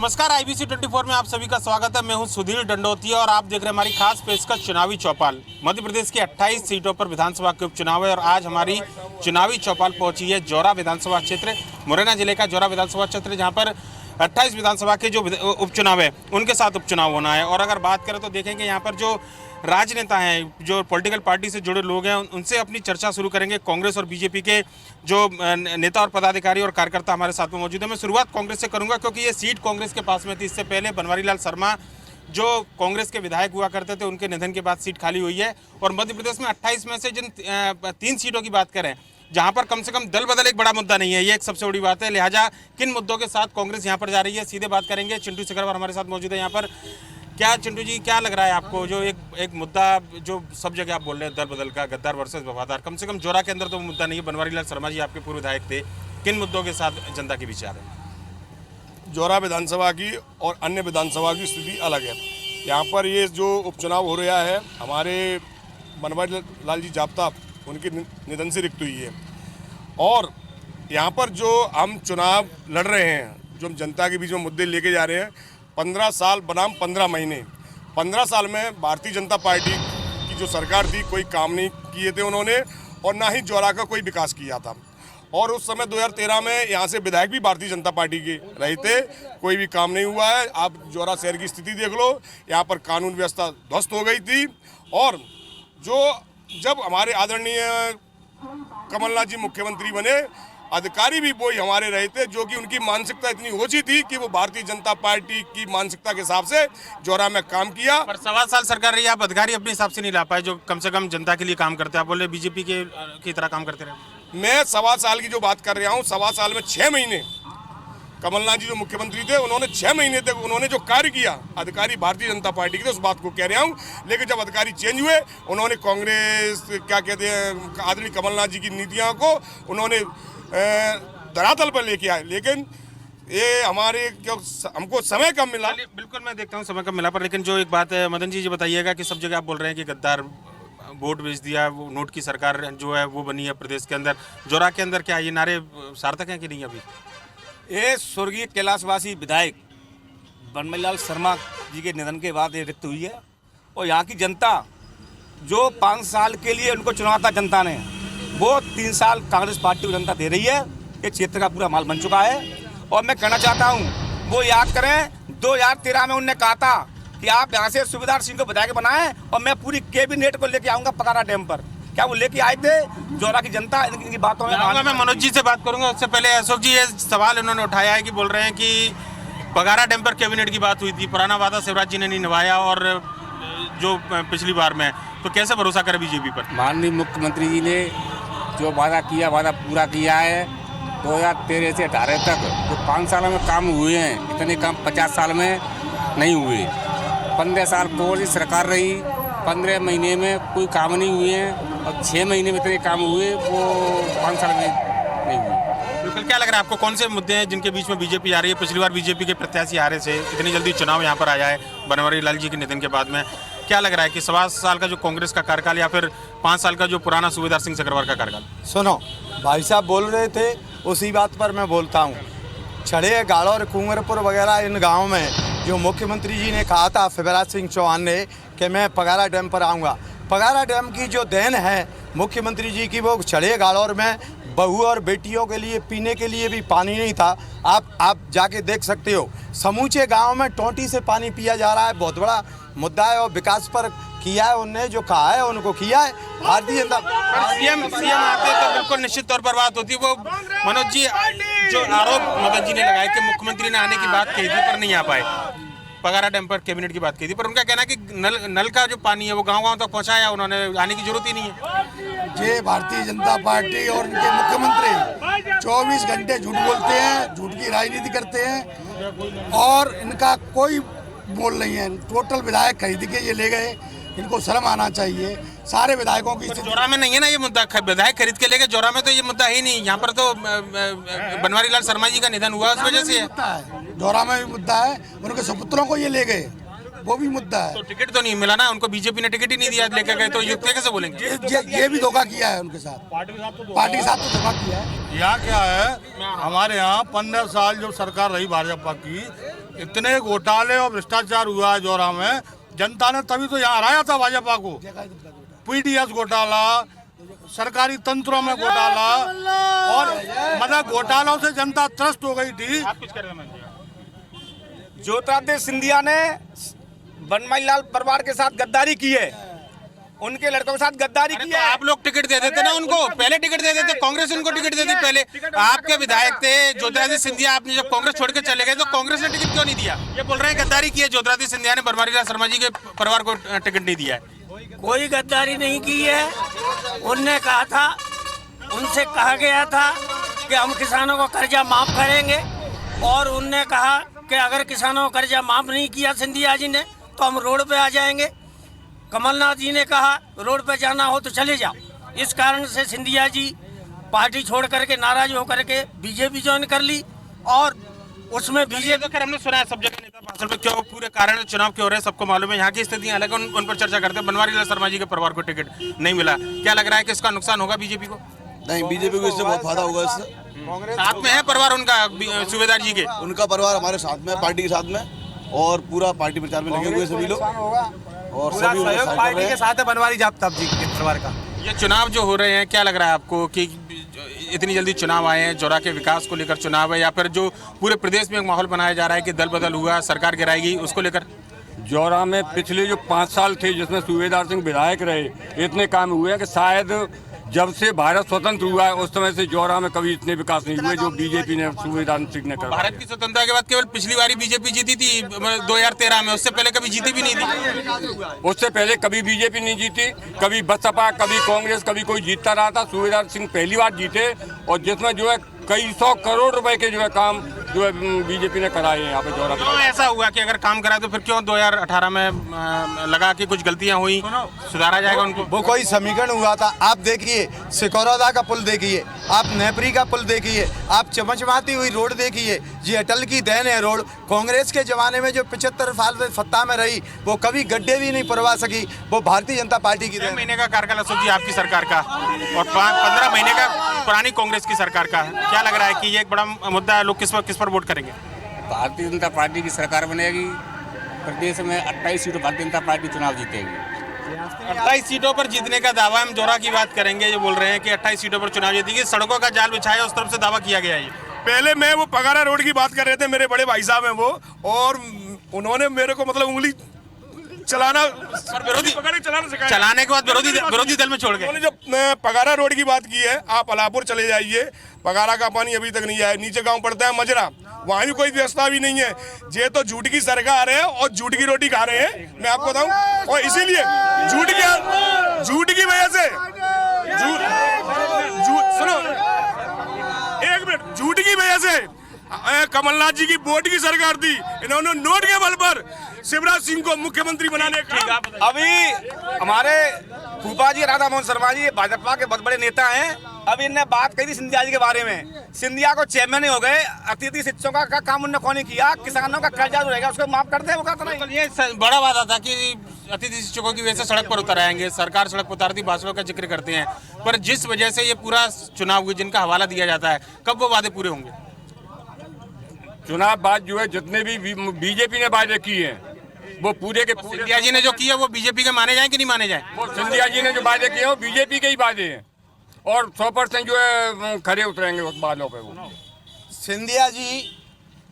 नमस्कार, IBC 24 में आप सभी का स्वागत है। मैं हूं सुधीर दंडोतिया और आप देख रहे हैं हमारी खास पेशकश चुनावी चौपाल। मध्य प्रदेश की 28 सीटों पर विधानसभा के उपचुनाव है और आज हमारी चुनावी चौपाल पहुंची है जौरा विधानसभा क्षेत्र, मुरैना जिले का जौरा विधानसभा क्षेत्र, जहां पर 28 विधानसभा के जो उपचुनाव है उनके साथ उपचुनाव होना है। और अगर बात करें तो देखेंगे यहाँ पर जो राजनेता हैं, जो पॉलिटिकल पार्टी से जुड़े लोग हैं, उनसे अपनी चर्चा शुरू करेंगे। कांग्रेस और बीजेपी के जो नेता और पदाधिकारी और कार्यकर्ता हमारे साथ में मौजूद है। मैं शुरुआत कांग्रेस से करूंगा क्योंकि ये सीट कांग्रेस के पास में थी। इससे पहले बनवारी लाल शर्मा जो कांग्रेस के विधायक हुआ करते थे, उनके निधन के बाद सीट खाली हुई है। और मध्य प्रदेश में 28 में से जिन 3 सीटों की बात करें जहां पर कम से कम दल बदल एक बड़ा मुद्दा नहीं है, ये एक सबसे बड़ी बात है। लिहाजा किन मुद्दों के साथ कांग्रेस यहां पर जा रही है, सीधे बात करेंगे। चिंटू सिकरवार हमारे साथ मौजूद है यहाँ पर। क्या चिंटू जी, क्या लग रहा है आपको, जो एक मुद्दा जो सब जगह आप बोल रहे हैं दल बदल का, गद्दार वर्सेस वफादार, कम से कम जौरा के अंदर तो मुद्दा नहीं है। बनवारी लाल शर्मा जी आपके पूर्व विधायक थे, किन मुद्दों के साथ जनता के बीच आ रहे हैं? जौरा विधानसभा की और अन्य विधानसभा की स्थिति अलग है। यहाँ पर ये जो उपचुनाव हो रहा है, हमारे बनवारी लाल जी जाब्ता उनके निधन से रिक्त हुई है। और यहाँ पर जो हम चुनाव लड़ रहे हैं, जो हम जनता के बीच में मुद्दे लेके जा रहे हैं, 15 साल बनाम 15 महीने, 15 साल में भारतीय जनता पार्टी की जो सरकार थी कोई काम नहीं किए थे उन्होंने, और ना ही जौरा का कोई विकास किया था। और उस समय 2013 में यहाँ से विधायक भी भारतीय जनता पार्टी के रहे थे, कोई भी काम नहीं हुआ है। आप जौरा शहर की स्थिति देख लो, यहाँ पर कानून व्यवस्था ध्वस्त हो गई थी। और जो जब हमारे आदरणीय कमलनाथ जी मुख्यमंत्री बने, अधिकारी भी वही हमारे रहे थे, जो कि उनकी मानसिकता इतनी ओछी थी कि वो भारतीय जनता पार्टी की मानसिकता के हिसाब से जौरा में काम किया। पर 1.25 साल सरकार रही, आप अधिकारी अपने हिसाब से नहीं ला पाए जो कम से कम जनता के लिए काम करते हैं। आप बोले बीजेपी की तरह काम करते रहे। मैं 1.25 साल की जो बात कर रहा हूँ, 1.25 साल में 6 महीने कमलनाथ जी जो मुख्यमंत्री थे, उन्होंने 6 महीने तक उन्होंने जो कार्य किया, अधिकारी भारतीय जनता पार्टी के थे, उस बात को कह रहा हूँ। लेकिन जब अधिकारी चेंज हुए, उन्होंने कांग्रेस क्या कहते हैं आदरणीय कमलनाथ जी की नीतियों को उन्होंने धरातल पर लेके आए। लेकिन ये हमारे हमको समय कम मिला। बिल्कुल, मैं देखता हूँ समय कम मिला, पर लेकिन जो एक बात है मदन जी, बताइएगा कि सब जगह आप बोल रहे हैं कि गद्दार वोट बेच दिया, वो नोट की सरकार जो है वो बनी है प्रदेश के अंदर, जौरा के अंदर, क्या ये नारे सार्थक हैं कि नहीं? अभी ये स्वर्गीय कैलाशवासी विधायक बनवारी लाल शर्मा जी के निधन के बाद ये रिक्त हुई है। और यहाँ की जनता जो 5 साल के लिए उनको चुना था जनता ने, वो 3 साल कांग्रेस पार्टी को जनता दे रही है। ये क्षेत्र का पूरा माल बन चुका है। और मैं कहना चाहता हूँ, वो याद करें 2013 में उन्होंने कहा था कि आप यहाँ से सुबेदार सिंह को विधायक बनाएं और मैं पूरी कैबिनेट को लेके आऊँगा पकारा डैम पर। क्या वो लेके आए थे? जौरा की जनता इनकी बातों में। मैं मनोज जी से बात करूंगा। उससे पहले अशोक जी, ये सवाल इन्होंने उठाया है कि बोल रहे हैं कि पगारा डैम पर कैबिनेट की बात हुई थी, पुराना वादा शिवराज जी ने नहीं निभाया और जो पिछली बार में, तो कैसे भरोसा करे बीजेपी पर? माननीय मुख्यमंत्री जी ने जो वादा किया, वादा पूरा किया है। 2013 से 18 तक जो 5 साल में काम हुए हैं, इतने काम 50 साल में नहीं हुए। 15 साल कांग्रेस की सरकार रही, 15 महीने में कोई काम नहीं हुए हैं, और 6 महीने में इतने काम हुए वो 5 साल में नहीं हुए। बिल्कुल, क्या लग रहा है आपको, कौन से मुद्दे हैं जिनके बीच में बीजेपी आ रही है? पिछली बार बीजेपी के प्रत्याशी हारे से, इतनी जल्दी चुनाव यहाँ पर आया है बनवारी लाल जी के निधन के बाद में। क्या लग रहा है कि 1.25 साल का जो कांग्रेस का कार्यकाल या फिर 5 साल का जो पुराना सुबेदार सिंह सिकरवार का कार्यकाल? सुनो, भाई साहब बोल रहे थे, उसी बात पर मैं बोलता हूँ। छड़े, गाड़ौर, कुंवरपुर वगैरह इन गाँव में जो मुख्यमंत्री जी ने कहा था शिवराज सिंह चौहान ने कि मैं पगारा डैम पर आऊँगा, पगारा डैम की जो देन है मुख्यमंत्री जी की, वो छड़े गाड़ौर में बहू और बेटियों के लिए पीने के लिए भी पानी नहीं था। आप जाके देख सकते हो, समूचे गांव में टोंटी से पानी पिया जा रहा है। बहुत बड़ा मुद्दा है। और विकास पर किया है उनने, जो कहा है उनको किया है। भारतीय जनता सीएम आते तो बिल्कुल निश्चित तौर पर बात होती। वो मनोज जी, जो आरोप मदन जी ने लगाया कि मुख्यमंत्री ने आने की बात कही थी पर नहीं आ पाए, पगारा डैम पर कैबिनेट की बात की थी, पर उनका कहना है कि नल का जो पानी है वो गांव-गांव तक पहुंचाया, उन्होंने आने की जरूरत ही नहीं है। ये भारतीय जनता पार्टी और इनके मुख्यमंत्री 24 घंटे झूठ बोलते हैं, झूठ की राजनीति करते हैं और इनका कोई बोल नहीं है। टोटल विधायक खरीद के ये ले गए, इनको शर्म आना चाहिए। सारे विधायकों की जौरा में नहीं है ना ये मुद्दा, विधायक खरीद के लेके जौरा में तो ये मुद्दा ही नहीं। यहाँ पर तो बनवारी लाल शर्मा जी का निधन हुआ, उस वजह से जौरा में भी मुद्दा है। उनके सुपुत्रों को ये ले गए, वो भी मुद्दा है। तो टिकट तो नहीं मिला ना उनको, बीजेपी ने टिकट ही नहीं दिया, लेकर गए, तो युक्त कैसे बोलेंगे? ये भी धोखा किया है उनके साथ, पार्टी के साथ तो धोखा किया है। यहाँ क्या है, हमारे यहाँ 15 साल जो सरकार रही भाजपा की, इतने घोटाले और भ्रष्टाचार हुआ है जोरा में, जनता ने तभी तो यहाँ हराया था भाजपा को। पीडीएस घोटाला, सरकारी तंत्रों में घोटाला, और मतलब घोटालों से जनता त्रस्त हो गई थी। आप कुछ कर रहे हैं? ज्योतिरादित्य सिंधिया ने बनमाली लाल परिवार के साथ गद्दारी की है, उनके लड़कों के साथ गद्दारी की तो है। आप लोग टिकट दे देते ना उनको, पहले टिकट दे देते, कांग्रेस उनको टिकट देती पहले। आपके विधायक थे ज्योतिरादित्य सिंधिया, आपने जब कांग्रेस छोड़ के चले गए तो कांग्रेस ने टिकट क्यों नहीं दिया? ये बोल रहे हैं गद्दारी की है ज्योतिरादित्य सिंधिया ने, बनमाली लाल शर्मा जी के परिवार को टिकट नहीं दिया है। कोई गद्दारी नहीं की है। उनने कहा था, उनसे कहा गया था कि हम किसानों को कर्जा माफ करेंगे, और उनने कहा कि अगर किसानों को कर्जा माफ नहीं किया सिंधिया जी ने तो हम रोड पे आ जाएंगे। कमलनाथ जी ने कहा रोड पे जाना हो तो चले जाओ। इस कारण से सिंधिया जी पार्टी छोड़ करके, नाराज होकर के बीजेपी ज्वाइन कर ली, और उसमें बीजेपी तो खैर हमने सुना है सब जगह नेता भाषण में क्यों पूरे कारण चुनाव क्यों हो रहे हैं सबको मालूम है। यहाँ की स्थितियां अलग हैं, उन पर चर्चा करते हैं। बनमाली लाल शर्मा जी के परिवार को टिकट नहीं मिला, क्या लग रहा है कि इसका नुकसान होगा बीजेपी को? नहीं, बीजेपी को इससे बहुत फायदा होगा। इससे साथ में है परिवार उनका, सूबेदार जी के, उनका परिवार हमारे साथ में, पार्टी के साथ में, और पूरा पार्टी प्रचार में लगे हुए सभी लोग, और सभी उनके पार्टी के साथ है बनवारी जाप्ताब जी के परिवार का। ये चुनाव जो हो रहे हैं क्या लग रहा है आपको कि इतनी जल्दी चुनाव आए हैं, जोरा के विकास को लेकर चुनाव है, या फिर जो पूरे प्रदेश में एक माहौल बनाया जा रहा है कि दल बदल हुआ, सरकार गिराएगी, उसको लेकर? जौरा में पिछले जो 5 साल थे जिसमें सूबेदार सिंह विधायक रहे, इतने काम हुए हैं कि शायद जब से भारत स्वतंत्र हुआ है उस समय से जौरा में कभी इतने विकास नहीं हुए जो बीजेपी ने, सूबेदार सिंह ने करा। भारत की स्वतंत्रता के बाद केवल पिछली बारी बीजेपी जीती थी 2013 में, उससे पहले कभी जीती भी नहीं थी। उससे पहले कभी बीजेपी नहीं जीती, कभी बसपा, कभी कांग्रेस, कभी कोई जीतता रहा था। सूबेदार सिंह पहली बार जीते, और जिसमें जो है कई 100 करोड़ रुपए के जो है काम जो है बीजेपी ने कराए हैं यहाँ पे जौरा। क्यों ऐसा हुआ कि अगर काम करा तो फिर क्यों 2018 में लगा कि कुछ गलतियां हुई, सुधारा जाएगा उनको? वो कोई समीकरण हुआ था। आप देखिए सिकौरौदा का पुल देखिए, आप नेपरी का पुल देखिए, आप चमचमाती हुई रोड देखिए, ये अटल की देन है रोड। कांग्रेस के जमाने में जो 75 साल से सत्ता में रही वो कभी गड्ढे भी नहीं पुरवा सकी, वो भारतीय जनता पार्टी की 6 महीने का कार्यकाल अशोक जी आपकी सरकार का, और 15 महीने का पुरानी कांग्रेस की सरकार का, क्या लग रहा है कि ये एक बड़ा मुद्दा है, लोग किस पर वोट करेंगे? भारतीय जनता पार्टी की सरकार बनेगी, प्रदेश में 28 सीटों भारतीय जनता पार्टी चुनाव जीतेगी। 28 सीटों पर जीतने का दावा, हम जोरा की बात करेंगे, ये बोल रहे हैं कि 28 सीटों पर चुनाव जीतेगी, सड़कों का जाल बिछाया उस तरफ से दावा किया गया है। पहले मैं वो पगारा रोड की बात कर रहे थे, मेरे बड़े भाई साहब हैं वो, और उन्होंने मेरे को मतलब उंगली चलाना, विरोधी चलाना सिखाया। चलाने के बाद विरोधी दल में छोड़ गए। उन्होंने जब पगारा रोड की बात की है, आप अलापुर चले जाइए, पगारा का पानी अभी तक नहीं आया। नीचे गांव पड़ता है मजरा, वहाँ भी कोई व्यवस्था भी नहीं है। ये तो झूठ की सरकार है और झूठ की रोटी खा रहे हैं, मैं आपको बताऊं। और इसीलिए झूठ की वजह से सुनो एक मिनट, झूठ की वजह से कमलनाथ जी की वोट की सरकार थी, इन्होंने नोट के बल पर शिवराज सिंह को मुख्यमंत्री बनाने का। अभी हमारे फूफा जी राधा मोहन शर्मा जी भाजपा के बहुत बड़े नेता हैं, अभी इनने बात कही थी सिंधिया जी के बारे में। सिंधिया को चेयरमैन हो गए, अतिथि शिक्षकों का काम उन्होंने कौन नहीं किया, किसानों का कर्जा जो रहेगा उसको माफ करते हैं, वो कहते नहीं। ये बड़ा वादा था कि अतिथि शिक्षकों की वजह से सड़क पर उतर आएंगे, सरकार सड़क पर उतारती, भाषणों का जिक्र करते हैं, पर जिस वजह से ये पूरा चुनाव हुई, जिनका हवाला दिया जाता है, कब वो वादे पूरे होंगे? चुनाव बाद जो है जितने भी बीजेपी ने वादे किए हैं वो पूरे के पूरे, सिंधिया जी ने जो किया वो बीजेपी के माने जाए कि नहीं माने जाए? वो सिंधिया जी ने जो वादे किए हैं वो बीजेपी के ही वादे हैं, और 100% जो है खड़े उतरेंगे उस बातों पे। वो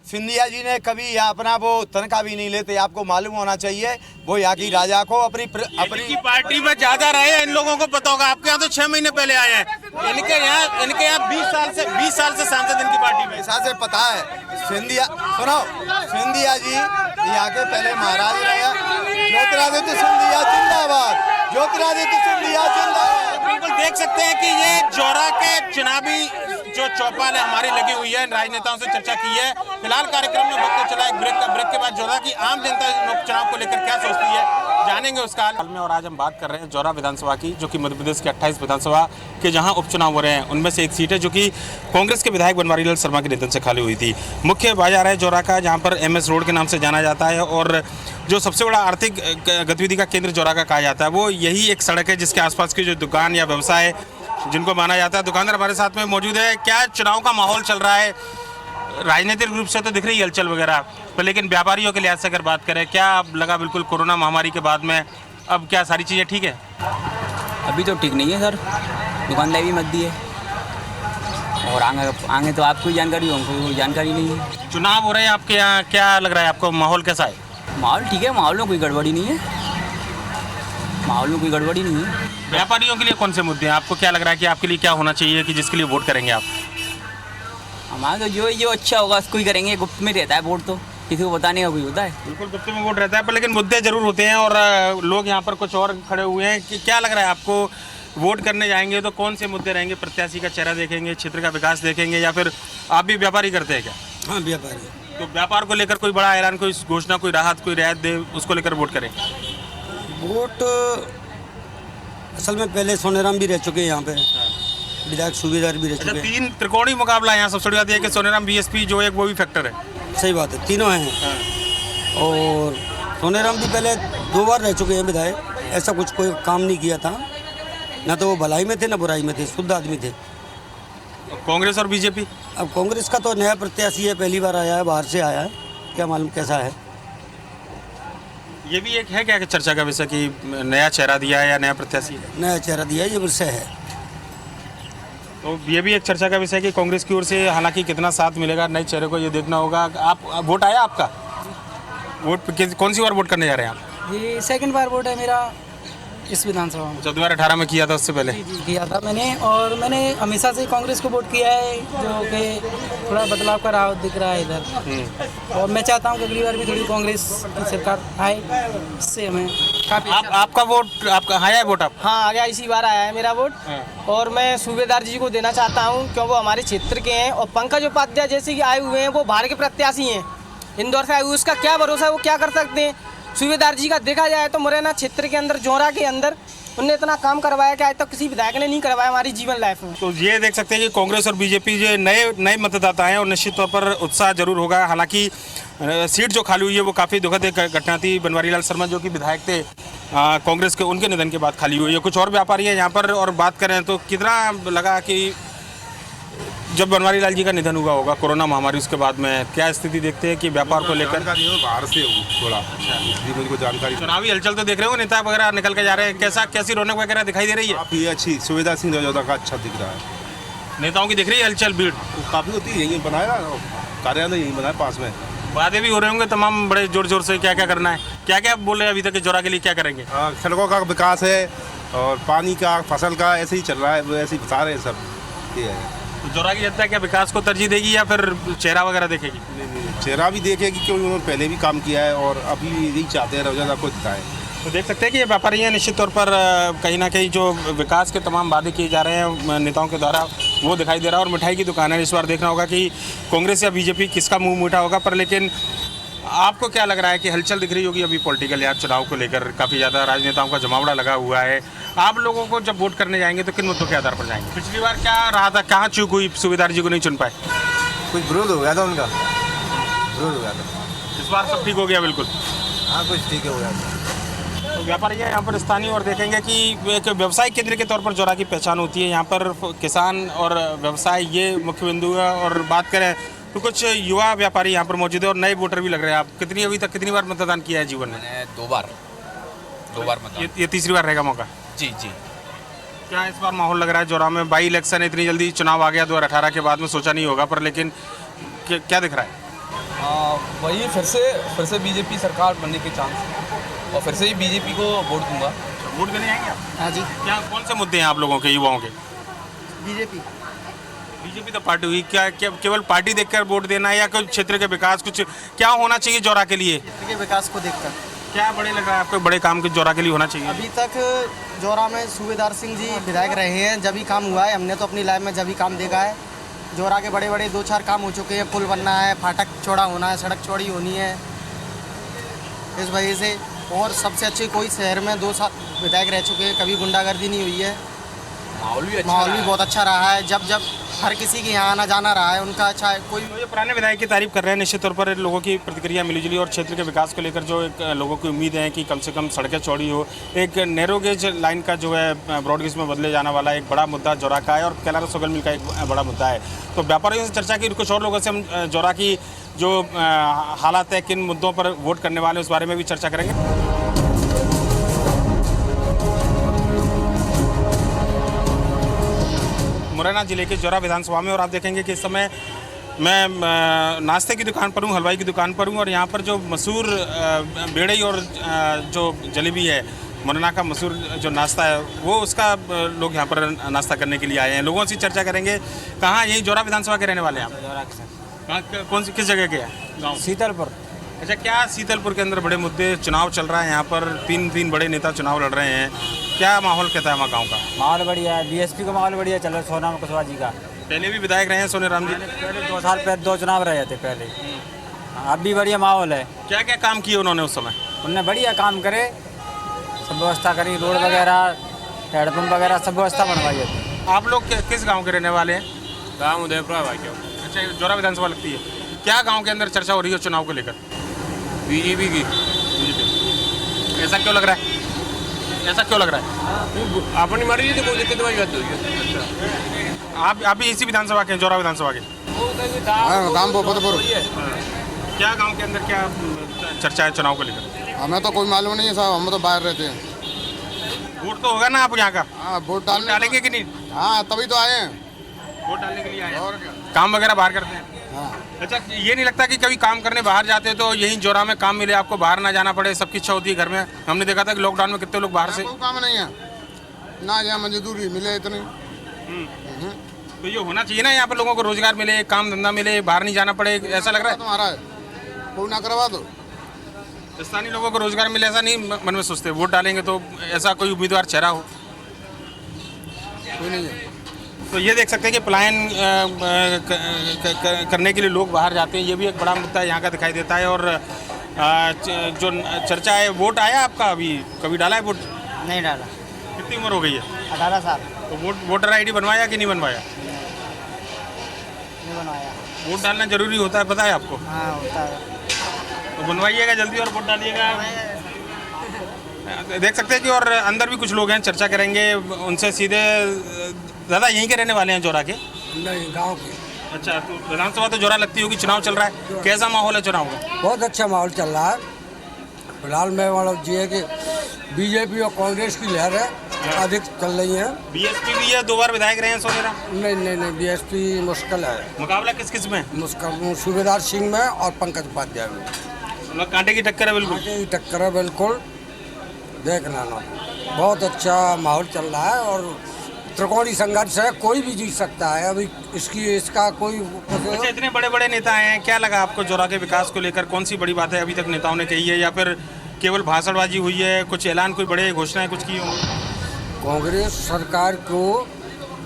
सिंधिया जी ने कभी यहाँ अपना वो तनख्वाह भी नहीं लेते, आपको मालूम होना चाहिए। वो यहाँ की राजा को अपनी पार्टी में ज्यादा रहे हैं, इन लोगों को पता होगा। आपके यहाँ तो 6 महीने पहले आए हैं, इनके यहाँ 20 साल से सांसद इनकी पार्टी में। ऐसा से पता है सिंधिया जी यहाँ के पहले महाराज रहे हैं। ज्योतिरादित्य सिंधिया जिंदाबाद, ज्योतिरादित्य सिंधिया जिंदाबाद। बिल्कुल देख सकते हैं कि ये जोरा के चुनावी जो चौपाल है हमारी लगी हुई है, राजनेताओं से चर्चा की है। फिलहाल कार्यक्रम में वक्त चला एक ब्रेक के बाद जोरा की आम जनता चुनाव को लेकर क्या सोचती है जानेंगे उसका हाल में। और आज हम बात कर रहे हैं जोरा विधानसभा की, जो कि मध्य प्रदेश के 28 विधानसभा के जहां उपचुनाव हो रहे हैं, उनमें से एक सीट है जो कि कांग्रेस के विधायक बनमाली लाल शर्मा के निधन से खाली हुई थी। मुख्य बाजार है जोरा का, जहाँ पर MS रोड के नाम से जाना जाता है, और जो सबसे बड़ा आर्थिक गतिविधि का केंद्र जोरा का कहा जाता है, वो यही एक सड़क है जिसके आसपास की जो दुकान या व्यवसाय जिनको माना जाता है। दुकानदार हमारे साथ में मौजूद है। क्या चुनाव का माहौल चल रहा है, राजनीतिक रूप से तो दिख रही है हलचल वगैरह, पर लेकिन व्यापारियों के लिहाज से अगर बात करें, क्या लगा बिल्कुल कोरोना महामारी के बाद में अब क्या सारी चीज़ें ठीक है? अभी तो ठीक नहीं है सर, दुकानदारी भी मत दी है और आगे तो आपको जानकारी हो, हमको कोई जानकारी नहीं है। चुनाव हो रहे हैं आपके यहाँ, क्या लग रहा है आपको, माहौल कैसा है? माहौल ठीक है, माहौल में कोई गड़बड़ी नहीं है, माहौल में कोई गड़बड़ी नहीं है। व्यापारियों के लिए कौन से मुद्दे हैं? आपको क्या लग रहा है कि आपके लिए क्या होना चाहिए कि जिसके लिए वोट करेंगे आप? हमारा तो जो अच्छा होगा उसको ही करेंगे, गुप्त में रहता है वोट, तो किसी को बताने का कोई होता है? बिल्कुल गुप्त में वोट रहता है, पर लेकिन मुद्दे जरूर होते हैं और लोग यहाँ पर कुछ और खड़े हुए हैं कि क्या लग रहा है आपको, वोट करने जाएंगे तो कौन से मुद्दे रहेंगे? प्रत्याशी का चेहरा देखेंगे, क्षेत्र का विकास देखेंगे, या फिर आप भी व्यापारी करते हैं क्या? हाँ, व्यापारी। तो व्यापार को लेकर कोई बड़ा ऐलान, कोई घोषणा, कोई राहत, कोई रियायत दे, उसको लेकर वोट करें? वोट असल में पहले सोनेराम भी रह चुके हैं यहाँ पे, विधायक सूबेदार भी रह चुके हैं। तीन त्रिकोणीय मुकाबला है यहाँ, सबसे बड़ी बात है कि सोनेराम बीएसपी जो एक वो भी फैक्टर है। सही बात है, तीनों हैं। और सोनेराम भी पहले 2 बार रह चुके हैं विधायक, ऐसा कुछ कोई काम नहीं किया था, ना तो वो भलाई में थे ना बुराई में थे, शुद्ध आदमी थे। कांग्रेस और बीजेपी? अब कांग्रेस का तो नया प्रत्याशी है, पहली बार आया है, बाहर से आया है, क्या मालूम कैसा है। ये भी एक है क्या कि चर्चा का विषय कि नया चेहरा दिया है या नया प्रत्याशी है? नया चेहरा दिया है, ये विषय है। तो ये भी एक चर्चा का विषय है कि कांग्रेस की ओर से हालांकि कितना साथ मिलेगा नए चेहरे को, ये देखना होगा। आप वोट आया आपका? वोट कौन सी बार वोट करने जा रहे हैं आप? ये सेकंड बार वोट है मेरा इस विधानसभा में। 2018 में किया था, उससे पहले? जी किया था मैंने, और मैंने हमेशा से कांग्रेस को वोट किया है, जो कि थोड़ा बदलाव का राह दिख रहा है इधर, और मैं चाहता हूँ कि अगली बार भी थोड़ी कांग्रेस की सरकार आए, इससे हमें काफ़ी। आपका वोट, आपका आया है वोट? आप? हाँ, आ गया, इसी बार आया है मेरा वोट, और मैं सूबेदार जी को देना चाहता हूँ क्योंकि वो हमारे क्षेत्र के हैं, और पंकज उपाध्याय जैसे कि आए हुए हैं वो बाहर के प्रत्याशी हैं, इंदौर से आए हुए, उसका क्या भरोसा है, वो क्या कर सकते हैं? सूबेदार जी का देखा जाए तो मुरैना क्षेत्र के अंदर, जोरा के अंदर उन्होंने इतना काम करवाया कि आज तक किसी विधायक ने नहीं करवाया हमारी जीवन लाइफ में। तो ये देख सकते हैं कि कांग्रेस और बीजेपी जो नए मतदाता हैं और निश्चित तौर पर उत्साह जरूर होगा। हालांकि सीट जो खाली हुई है वो काफ़ी दुखद एक घटना थी। बनवारी लाल शर्मा जो कि विधायक थे कांग्रेस के, उनके निधन के बाद खाली हुई है। कुछ और व्यापारी हैं यहाँ पर, और बात करें तो कितना लगा कि जब बनवारी लाल जी का निधन हुआ होगा कोरोना महामारी, उसके बाद में क्या स्थिति देखते हैं कि व्यापार को लेकर? बाहर से थोड़ा मुझको जानकारी। चुनावी हलचल तो देख रहे हो, नेता वगैरह निकल के जा रहे हैं, कैसी रौनक वगैरह दिखाई दे रही है? काफ़ी अच्छी, सूबेदार सिंह रजौदा का अच्छा दिख रहा है। नेताओं की दिख रही है हलचल, भीड़ काफ़ी होती है, यही बनाया कार्यालय, यही बनाया पास में। वादे भी हो रहे होंगे तमाम बड़े जोर जोर से, क्या क्या करना है, क्या क्या बोल रहे हैं अभी तक जोरा के लिए, क्या करेंगे? सड़कों का विकास है और पानी का, फसल का, ऐसे ही चल रहा है, वो ऐसे ही बता रहे हैं सब। ये है तो जोरा की जनता क्या विकास को तरजीह देगी या फिर चेहरा वगैरह देखेगी? चेहरा भी देखेगी क्योंकि उन्होंने पहले भी काम किया है और अभी यही चाहते हैं रजौदा को जिताएं। तो देख सकते हैं कि ये व्यापारी हैं, निश्चित तौर पर कहीं ना कहीं जो विकास के तमाम वादे किए जा रहे हैं नेताओं के द्वारा वो दिखाई दे रहा है। और मिठाई की दुकान है, इस बार देखना होगा कि कांग्रेस या बीजेपी किसका मुंह मीठा होगा। पर लेकिन आपको क्या लग रहा है कि हलचल दिख रही होगी अभी पॉलिटिकल यार चुनाव को लेकर, काफ़ी ज़्यादा राजनेताओं का जमावड़ा लगा हुआ है। आप लोगों को जब वोट करने जाएंगे तो किन मुद्दों के आधार पर जाएंगे? पिछली बार क्या रहा था, कहाँ चूक हुई, सूबेदार जी को नहीं चुन पाए? कुछ विरोध हो गया था उनका, विरोध हो गया था। इस बार सब ठीक हो गया? बिल्कुल, हाँ, कुछ ठीक हो गया था। तो व्यापारी है यहाँ पर स्थानीय, और देखेंगे कि एक व्यवसायिक केंद्र के तौर पर जोरा की पहचान होती है। यहाँ पर किसान और व्यवसाय ये मुख्य बिंदु है। और बात करें तो कुछ युवा व्यापारी यहाँ पर मौजूद है और नए वोटर भी लग रहे हैं। आप अभी तक कितनी बार मतदान किया है जीवन में? मैंने 2 बार मतदान। ये तीसरी बार रहेगा मौका? जी। क्या इस बार माहौल लग रहा है जोरा में? बाई इलेक्शन इतनी जल्दी चुनाव आ गया 2018 के बाद में, सोचा नहीं होगा, पर लेकिन क्या दिख रहा है? वही फिर से बीजेपी सरकार बनने के चांस, और फिर से ही बीजेपी को वोट दूंगा। वोट देने आएंगे आप? हाँ जी। क्या कौन से मुद्दे हैं आप लोगों के, युवाओं के? बीजेपी तो पार्टी हुई, क्या केवल पार्टी देखकर वोट देना है या कुछ क्षेत्र के विकास, कुछ क्या होना चाहिए जोरा के लिए? क्षेत्र के विकास को देखकर क्या बड़े लग रहा है आपको, बड़े काम के जोरा के लिए होना चाहिए? अभी तक जोरा में सूबेदार सिंह जी विधायक रहे हैं, जब भी काम हुआ है, हमने तो अपनी लाइफ में जब भी काम देखा है। जोरा के बड़े बड़े 2-4 काम हो चुके हैं, पुल बनना है, फाटक चौड़ा होना है, सड़क चौड़ी होनी है, इस वजह से। और सबसे अच्छे कोई शहर में 2 साल विधायक रह चुके हैं, कभी गुंडागर्दी नहीं हुई है, माहौल भी बहुत अच्छा रहा है। जब हर किसी के यहाँ आना जाना रहा है उनका। अच्छा है कोई ये पुराने विधायक की तारीफ कर रहे हैं, निश्चित तौर पर लोगों की प्रतिक्रिया मिलीजुली और क्षेत्र के विकास को लेकर जो एक लोगों की उम्मीद है कि कम से कम सड़कें चौड़ी हो, एक नैरो गेज लाइन का जो है ब्रॉड गेज में बदले जाना वाला एक बड़ा मुद्दा जौरा का है और कैलाश सोगल मिल का एक बड़ा मुद्दा है। तो व्यापारियों से चर्चा की, कुछ और लोगों से हम जौरा की जो हालात है, किन मुद्दों पर वोट करने वाले उस बारे में भी चर्चा करेंगे। मुरैना जिले के जौरा विधानसभा में और आप देखेंगे कि इस समय मैं नाश्ते की दुकान पर हूँ, हलवाई की दुकान पर हूँ और यहाँ पर जो मशहूर बेड़ई और जो जलेबी है, मुरैना का मशहूर जो नाश्ता है, वो उसका लोग यहाँ पर नाश्ता करने के लिए आए हैं। लोगों से चर्चा करेंगे। कहाँ यही जौरा विधानसभा के रहने वाले हैं आप? कहाँ कौन सी किस जगह के हैं? गाँव शीतलपुर। अच्छा, क्या शीतलपुर के अंदर बड़े मुद्दे, चुनाव चल रहा है यहाँ पर, तीन बड़े नेता चुनाव लड़ रहे हैं, क्या माहौल कहता है वहाँ गाँव का? माहौल बढ़िया है, बीएसपी का माहौल बढ़िया चल रहा है। सोनाराम कुशवाहा जी का पहले भी विधायक रहे हैं सोनेराम जी? पहले 2 साल पहले 2 चुनाव रहे थे पहले। अब भी बढ़िया माहौल है। क्या क्या काम किए उन्होंने उस समय? उनने बढ़िया काम करे, सब व्यवस्था करी, रोड वगैरह, हेडपम्प वगैरह सब व्यवस्था बनवाई है। आप लोग किस गाँव के रहने वाले हैं? गाँव उदयपुरा भाई। अच्छा, जौरा विधानसभा लगती है। क्या गाँव के अंदर चर्चा हो रही है चुनाव को लेकर? बीजेपी की। ऐसा क्यों लग रहा है? ऐसा क्यों लग रहा है? अपनी मर्जी से कोई दिक्कत वाली बात होगी। आप भी इसी विधानसभा के हैं, जौरा विधानसभा के? क्या गांव के अंदर क्या चर्चा है चुनाव को लेकर? हमें तो कोई मालूम नहीं है साहब, हम तो बाहर रहते हैं। वोट तो होगा ना आप यहाँ का? हाँ, वोट डालेंगे कि नहीं? हाँ, तभी तो आए हैं। वोट डालने के लिए आए हैं। और काम वगैरह बाहर करते हैं? अच्छा, ये नहीं लगता कि कभी काम करने बाहर जाते तो यहीं जौरा में काम मिले, आपको बाहर ना जाना पड़े? सबकी इच्छा होती है घर में। हमने देखा था कि लॉकडाउन में कितने लोग बाहर से। काम नहीं है ना, यहाँ मजदूरी मिले इतनी। तो ये होना चाहिए ना, यहाँ पर लोगों को रोजगार मिले, काम धंधा मिले, बाहर नहीं जाना पड़े। ऐसा लग रहा है तुम्हारा कोई ना करवा दो, स्थानीय लोगों को रोजगार मिले, ऐसा नहीं मन में सोचते? वोट डालेंगे तो ऐसा कोई उम्मीदवार चेहरा हो? कोई नहीं है। तो ये देख सकते हैं कि पलायन करने के लिए लोग बाहर जाते हैं। ये भी एक बड़ा मुद्दा यहाँ का दिखाई देता है। और जो चर्चा है, वोट आया आपका? अभी कभी डाला है वोट? नहीं डाला। कितनी उम्र हो गई है? 18 साल। तो वोटर आईडी बनवाया कि नहीं बनवाया? नहीं बनवाया। वोट डालना जरूरी होता है, पता है आपको? हाँ होता है। तो बनवाइएगा जल्दी और वोट डालिएगा। देख सकते हैं कि और अंदर भी कुछ लोग हैं, चर्चा करेंगे उनसे सीधे। दादा यहीं के रहने वाले हैं जौरा के? नहीं, गाँव के। अच्छा, तो विधानसभा तो जौरा लगती होगी, चुनाव चल रहा है, कैसा माहौल है चुनाव का? बहुत अच्छा माहौल चल रहा है। फिलहाल मैं मतलब ये है कि बीजेपी और कांग्रेस की लहर है, अधिक चल रही है। बीएसपी भी है, 2 बार विधायक रहे हैं सोनेराम? नहीं, बीएसपी मुश्किल है। मुकाबला किस में? मुश्किल सूबेदार सिंह में और पंकज उपाध्याय में। मतलब कांटे की टक्कर है बिल्कुल? कांटे की टक्कर है बिल्कुल। देखना ना, बहुत अच्छा माहौल चल रहा है और त्रिकोणीय संघर्ष है, कोई भी जीत सकता है। अभी इसका कोई। अच्छा, इतने बड़े बड़े नेता हैं, क्या लगा आपको जौरा के विकास को लेकर? कौन सी बड़ी बात है अभी तक नेताओं ने कही है, या फिर केवल भाषणबाजी हुई है? कुछ ऐलान, कोई बड़े घोषणाएं कुछ की होंगी? कांग्रेस सरकार को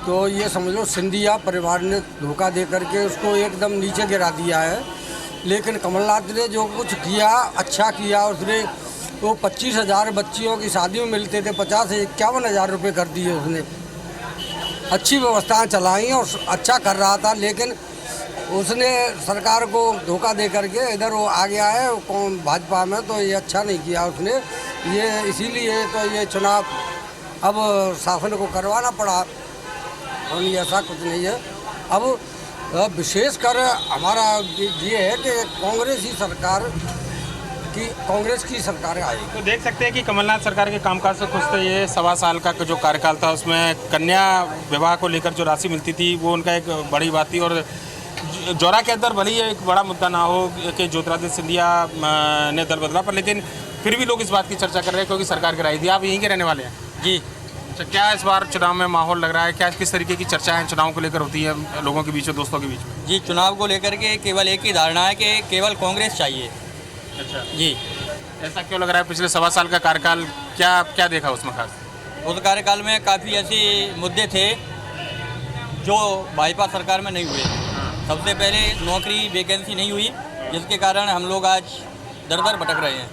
तो ये समझ लो सिंधिया परिवार ने धोखा दे करके उसको एकदम नीचे गिरा दिया है। लेकिन कमलनाथ ने जो कुछ किया, अच्छा किया। उसने वो 25,000 बच्चियों की शादी में मिलते थे, 50,000-51,000 रुपये कर दिए उसने। अच्छी व्यवस्थाएं चलाई और अच्छा कर रहा था, लेकिन उसने सरकार को धोखा दे करके इधर वो आ गया है कौन भाजपा में, तो ये अच्छा नहीं किया उसने। ये इसीलिए तो ये चुनाव अब शासन को करवाना पड़ा और ऐसा कुछ नहीं है। अब विशेषकर हमारा ये है कि कांग्रेस की सरकार आएगी। तो देख सकते हैं कि कमलनाथ सरकार के कामकाज से खुश थे। ये 1.25 साल का जो कार्यकाल था उसमें कन्या विवाह को लेकर जो राशि मिलती थी वो उनका एक बड़ी बात थी। और जौरा के अंदर भले ही एक बड़ा मुद्दा ना हो कि ज्योतिरादित्य सिंधिया ने दल बदला, पर लेकिन फिर भी लोग इस बात की चर्चा कर रहे हैं क्योंकि सरकार कराई थी। आप यहीं के रहने वाले हैं? जी। अच्छा, क्या इस बार चुनाव में माहौल लग रहा है? क्या किस तरीके की चर्चाएं चुनाव को लेकर होती है लोगों के बीच में, दोस्तों के बीच में? जी, चुनाव को लेकर के केवल एक ही धारणा है कि केवल कांग्रेस चाहिए। अच्छा जी। ऐसा क्यों लग रहा है? पिछले 1.25 साल का कार्यकाल क्या देखा उसमें खास? उस कार्यकाल में काफ़ी ऐसे मुद्दे थे जो भाजपा सरकार में नहीं हुए। सबसे पहले नौकरी वैकेंसी नहीं हुई, जिसके कारण हम लोग आज दर दर भटक रहे हैं।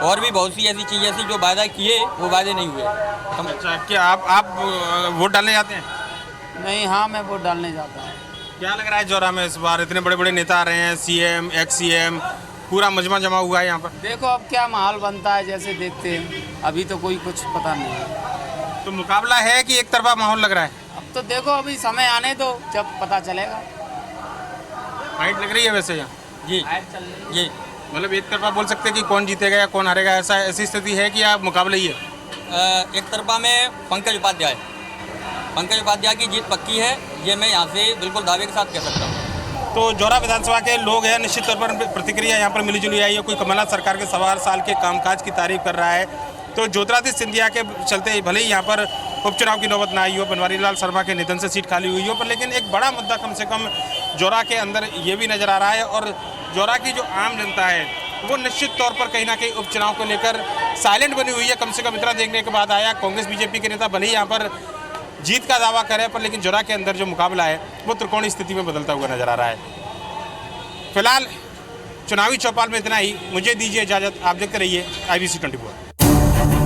और भी बहुत सी ऐसी चीज़ें थी जो वायदा किए वो वायदे नहीं हुए। अच्छा, क्या आप वोट डालने जाते हैं? नहीं, हाँ मैं वोट डालने जाता हूँ। क्या लग रहा है जौरा में इस बार इतने बड़े बड़े नेता आ रहे हैं, सीएम, एक्स सीएम, पूरा मजमा जमा हुआ है यहाँ पर? देखो अब क्या माहौल बनता है, जैसे देखते हैं, अभी तो कोई कुछ पता नहीं है। तो मुकाबला है कि एक तरफा माहौल लग रहा है? अब तो देखो, अभी समय आने दो, जब पता चलेगा। फाइट लग रही है वैसे यहाँ? जी जी, मतलब एक तरफा बोल सकते हैं कि कौन जीतेगा या कौन हारेगा, ऐसी स्थिति है कि आप मुकाबला ही है? एक तरफा में पंकज उपाध्याय की जीत पक्की है, ये मैं यहाँ से बिल्कुल दावे के साथ कह सकता हूँ। तो जौरा विधानसभा के लोग हैं, निश्चित तौर पर प्रतिक्रिया यहाँ पर मिलीजुली आई है। कोई कमलनाथ सरकार के 4 साल के कामकाज की तारीफ कर रहा है, तो ज्योतिरादित्य सिंधिया के चलते भले ही यहाँ पर उपचुनाव की नौबत ना आई हो, बनवारी लाल शर्मा के निधन से सीट खाली हुई हो, पर लेकिन एक बड़ा मुद्दा कम से कम जौरा के अंदर ये भी नज़र आ रहा है। और जौरा की जो आम जनता है वो निश्चित तौर पर कहीं ना कहीं उपचुनाव को लेकर साइलेंट बनी हुई है। कम से कम इतना देखने के बाद आया, कांग्रेस बीजेपी के नेता भले ही यहाँ पर जीत का दावा करे, पर लेकिन जौरा के अंदर जो मुकाबला है वो त्रिकोणीय स्थिति में बदलता हुआ नजर आ रहा है। फिलहाल चुनावी चौपाल में इतना ही, मुझे दीजिए इजाज़त। आप देखते रहिए IBC 24।